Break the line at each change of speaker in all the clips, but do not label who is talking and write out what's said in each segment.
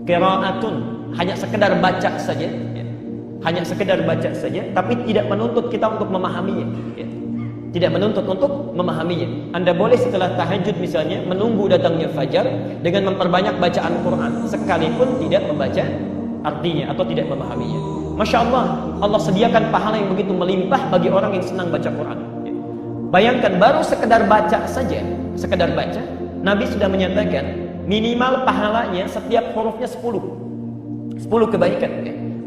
qiraatun, hanya sekedar baca saja, ya. Hanya sekedar baca saja, tapi tidak menuntut kita untuk memahaminya, ya. Tidak menuntut untuk memahaminya. Anda boleh setelah tahajud misalnya menunggu datangnya fajar dengan memperbanyak bacaan Quran, sekalipun tidak membaca artinya atau tidak memahaminya. Masya Allah, Allah sediakan pahala yang begitu melimpah bagi orang yang senang baca Quran. Bayangkan baru sekedar baca saja, sekedar baca, Nabi sudah menyatakan minimal pahalanya setiap hurufnya 10 kebaikan.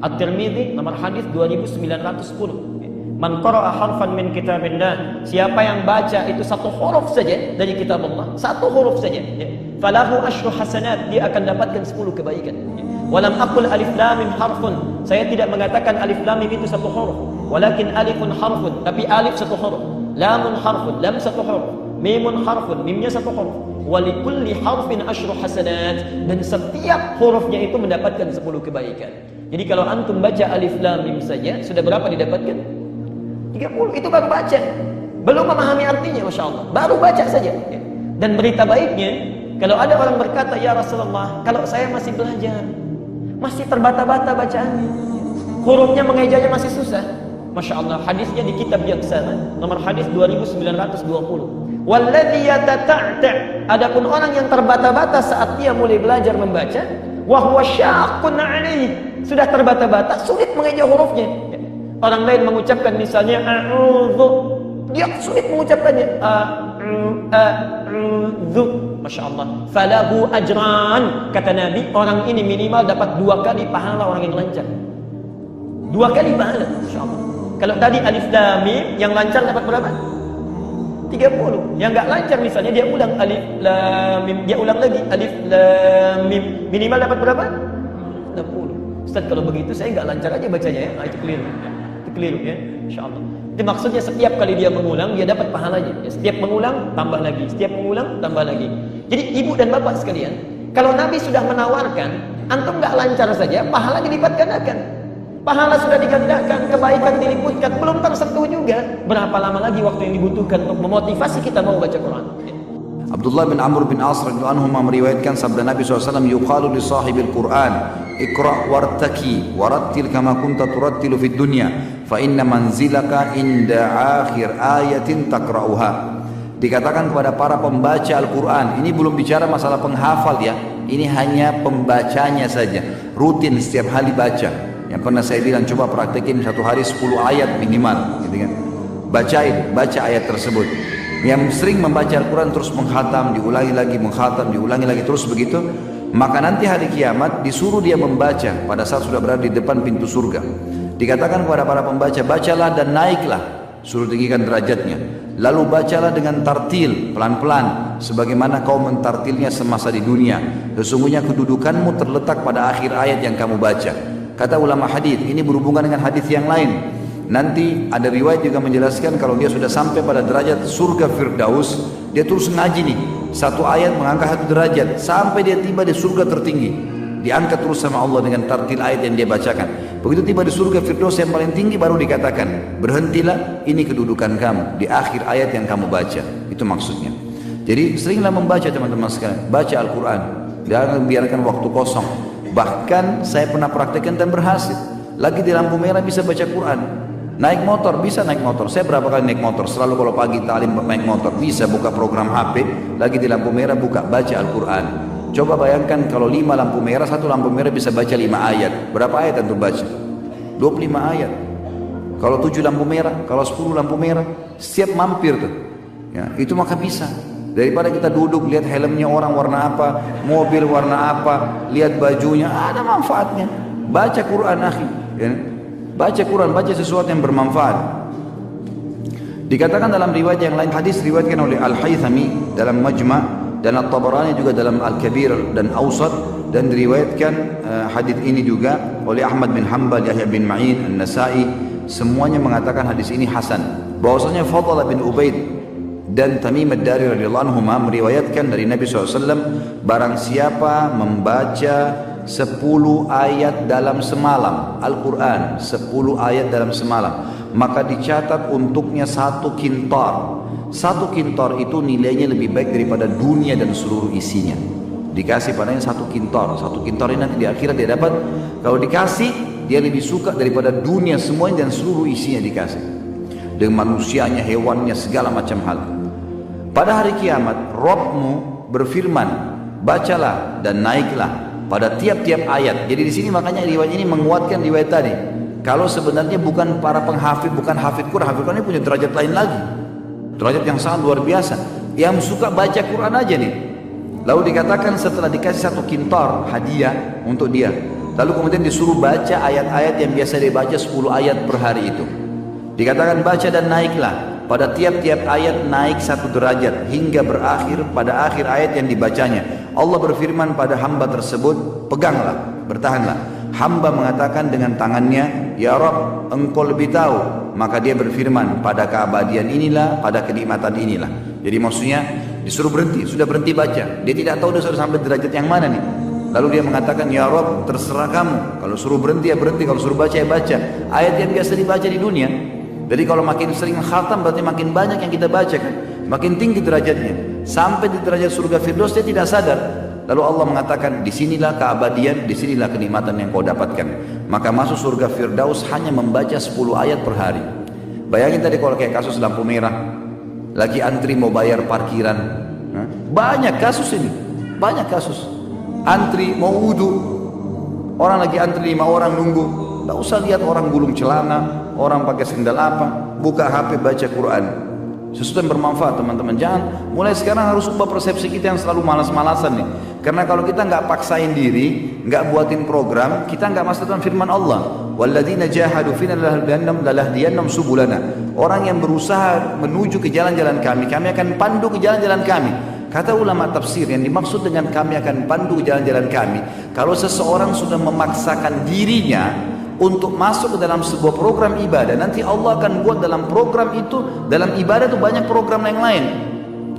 At-Tirmidzi nomor hadis 2910. Man qara'a harfan min kitabillah, siapa yang baca itu satu huruf saja dari kitab Allah, satu huruf saja, falahu asyru hasanat, dia akan dapatkan 10 kebaikan. Walam aqul alif lam mim harfun, saya tidak mengatakan alif lam mim itu satu huruf, walakin alifun harfun, tapi alif satu huruf, lamun harfun, lam satu huruf, mimun harfun, mimnya satu huruf, walikulli harfin asyru hasanat, dan setiap hurufnya itu mendapatkan 10 kebaikan. Jadi kalau antum baca alif lam mim saja, sudah berapa didapatkan? 30, itu baru baca, belum memahami artinya. Masya Allah, baru baca saja. Dan berita baiknya, kalau ada orang berkata, ya Rasulullah, kalau saya masih belajar, masih terbata-bata bacaannya, hurufnya mengejanya masih susah, Masya Allah, hadisnya di kitab yang sama, nomor hadis 2920. Walladhi yatata'ta', adapun orang yang terbata-bata saat dia mulai belajar membaca, wa huwa syaqqun 'alaihi, sudah terbata-bata, sulit mengeja hurufnya. Orang lain mengucapkan misalnya a'udzu, dia sulit mengucapkannya a'udzu. Masya Allah, falahu ajran, kata Nabi, orang ini minimal dapat 2 kali pahala orang yang lancar. 2 kali pahala, Masya Allah. Kalau tadi alif lam mim, yang lancar dapat berapa? 30. Yang enggak lancar misalnya dia ulang alif lam mim, dia ulang lagi alif lam mim, minimal dapat berapa? 60. Ustaz, kalau begitu saya enggak lancar aja bacanya, ya. Itu keliru, ya. Insyaallah. Itu maksudnya setiap kali dia mengulang dia dapat pahalanya. Ya, setiap mengulang tambah lagi, setiap mengulang tambah lagi. Jadi ibu dan bapak sekalian, kalau Nabi sudah menawarkan, antum enggak lancar saja, pahala dilipat gandakan. Pahala sudah digandakan, kebaikan diliputkan, belum tersentuh juga. Berapa lama lagi waktu yang dibutuhkan untuk memotivasi kita mau baca Quran? Ya.
Abdullah bin Amr bin As radhiyallahu anhu meriwayatkan sabda Nabi SAW, yuqalu li sahibil Quran, iqra' wartaki warattil kama kunta turattilu fid dunya, fa inna manzilaka inda akhir ayatin taqra'uha. Dikatakan kepada para pembaca Al-Quran, ini belum bicara masalah penghafal ya, ini hanya pembacanya saja, rutin setiap hari baca. Yang pernah saya bilang, coba praktekin satu hari 10 ayat minimal, gitu kan? Baca ayat tersebut. Yang sering membaca Al-Quran terus menghatam, diulangi lagi, menghatam, diulangi lagi, terus begitu, maka nanti hari kiamat disuruh dia membaca pada saat sudah berada di depan pintu surga. Dikatakan kepada para pembaca, bacalah dan naiklah, suruh tinggikan derajatnya. Lalu bacalah dengan tartil, pelan-pelan, sebagaimana kau mentartilnya semasa di dunia. Sesungguhnya kedudukanmu terletak pada akhir ayat yang kamu baca. Kata ulama hadis, ini berhubungan dengan hadis yang lain. Nanti ada riwayat juga menjelaskan kalau dia sudah sampai pada derajat surga Firdaus, dia terus ngaji nih, satu ayat mengangkat 1 derajat sampai dia tiba di surga tertinggi, diangkat terus sama Allah dengan tartil ayat yang dia bacakan. Begitu tiba di surga Firdaus yang paling tinggi, baru dikatakan, berhentilah, ini kedudukan kamu di akhir ayat yang kamu baca. Itu maksudnya. Jadi seringlah membaca teman-teman sekalian, baca Al-Quran, jangan biarkan waktu kosong. Bahkan saya pernah praktekkan dan berhasil. Lagi di lampu merah bisa baca Quran. Naik motor, bisa naik motor. Saya berapa kali naik motor, selalu kalau pagi talim naik motor, bisa buka program HP, lagi di lampu merah buka, baca Al-Quran. Coba bayangkan kalau 5 lampu merah, 1 lampu merah bisa baca 5 ayat. Berapa ayat antum baca? 25 ayat. Kalau 7 lampu merah, kalau 10 lampu merah, setiap mampir tuh. Ya, itu maka bisa. Daripada kita duduk lihat helmnya orang warna apa, mobil warna apa, lihat bajunya, ada manfaatnya. Baca Quran akhi, ya. Baca Quran, baca sesuatu yang bermanfaat. Dikatakan dalam riwayat yang lain, hadis riwayatkan oleh Al-Haythami dalam Majma' dan At-Tabarani juga dalam Al-Kabir dan Awsat, dan diriwayatkan hadis ini juga oleh Ahmad bin Hanbal, Yahya bin Ma'in, An-Nasai, semuanya mengatakan hadis ini hasan. Bahwasanya Fadl bin Ubaid dan Tamim ad-Dari radhiyallahu anhuma meriwayatkan dari Nabi SAW, barang siapa membaca 10 ayat dalam semalam, Al-Quran 10 ayat dalam semalam, maka dicatat untuknya 1 kintar. 1 kintar itu nilainya lebih baik daripada dunia dan seluruh isinya. dikasih padanya 1 kintor. 1 kintor ini nanti di akhirat dia dapat. Kalau dikasih, dia lebih suka daripada dunia semuanya dan seluruh isinya dikasih. Dengan manusianya, hewannya, segala macam hal. Pada hari kiamat, Rabbmu berfirman, bacalah dan naiklah pada tiap-tiap ayat. Jadi di sini makanya riwayat ini menguatkan riwayat tadi. Kalau sebenarnya bukan para penghafid, bukan hafid Quran ini punya derajat lain lagi. Derajat yang sangat luar biasa. Yang suka baca Quran aja nih. Lalu dikatakan setelah dikasih 1 kintor hadiah untuk dia. Lalu kemudian disuruh baca ayat-ayat yang biasa dia baca 10 ayat per hari itu. Dikatakan baca dan naiklah. Pada tiap-tiap ayat naik 1 derajat hingga berakhir pada akhir ayat yang dibacanya. Allah berfirman pada hamba tersebut, peganglah, bertahanlah. Hamba mengatakan dengan tangannya, ya Rabb, engkau lebih tahu. Maka dia berfirman, pada keabadian inilah, pada kenikmatan inilah. Jadi maksudnya disuruh berhenti, sudah berhenti baca. Dia tidak tahu dia sudah sampai derajat yang mana nih. Lalu dia mengatakan, ya Rabb, terserah kamu. Kalau suruh berhenti ya berhenti, kalau suruh baca ya baca. Ayat yang biasa dibaca di dunia. Jadi kalau makin sering khatam berarti makin banyak yang kita baca kan. Makin tinggi derajatnya. Sampai di derajat surga Firdaus dia tidak sadar. Lalu Allah mengatakan, disinilah keabadian, disinilah kenikmatan yang kau dapatkan. Maka masuk surga Firdaus hanya membaca 10 ayat per hari. Bayangin tadi kalau kayak kasus lampu merah, lagi antri mau bayar parkiran. Banyak kasus ini, banyak kasus. Antri mau wudhu, orang lagi antri 5 orang nunggu. Tak usah lihat orang gulung celana, orang pakai sendal apa, buka HP baca Quran. Sesuatu yang bermanfaat teman-teman. Jangan mulai sekarang harus ubah persepsi kita yang selalu malas-malasan nih. Karena kalau kita nggak paksain diri, nggak buatin program, kita nggak masuk dalam firman Allah. Walladzina jahadu fina lanahdiyannahum subulana. Orang yang berusaha menuju ke jalan-jalan kami, kami akan pandu ke jalan-jalan kami. Kata ulama tafsir, yang dimaksud dengan kami akan pandu ke jalan-jalan kami, kalau seseorang sudah memaksakan dirinya untuk masuk ke dalam sebuah program ibadah, nanti Allah akan buat dalam program itu, dalam ibadah itu banyak program yang lain.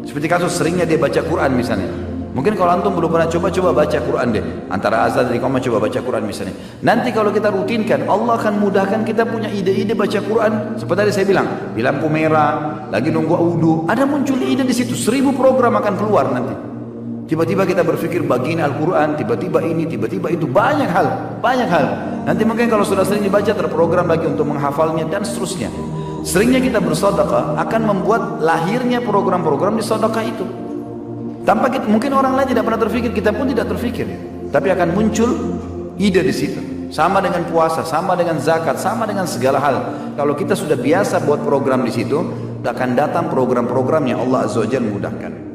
Seperti kasus seringnya dia baca Quran misalnya. Mungkin kalau antum belum pernah coba baca Quran deh. Antara azan dari koma coba baca Quran misalnya. Nanti kalau kita rutinkan, Allah akan mudahkan kita punya ide-ide baca Quran. Seperti tadi saya bilang, di lampu merah, lagi nunggu wudu, ada muncul ide di situ. 1000 program akan keluar nanti. Tiba-tiba kita berpikir bagian Al-Quran, tiba-tiba ini, tiba-tiba itu, banyak hal, banyak hal. Nanti mungkin kalau sudah sering dibaca terprogram lagi untuk menghafalnya dan seterusnya. Seringnya kita bersedekah akan membuat lahirnya program-program di sedekah itu. Tanpa kita, mungkin orang lain tidak pernah terfikir, kita pun tidak terfikir. Tapi akan muncul ide di situ. Sama dengan puasa, sama dengan zakat, sama dengan segala hal. Kalau kita sudah biasa buat program di situ, akan datang program-program yang Allah Azza wa Jalla mudahkan.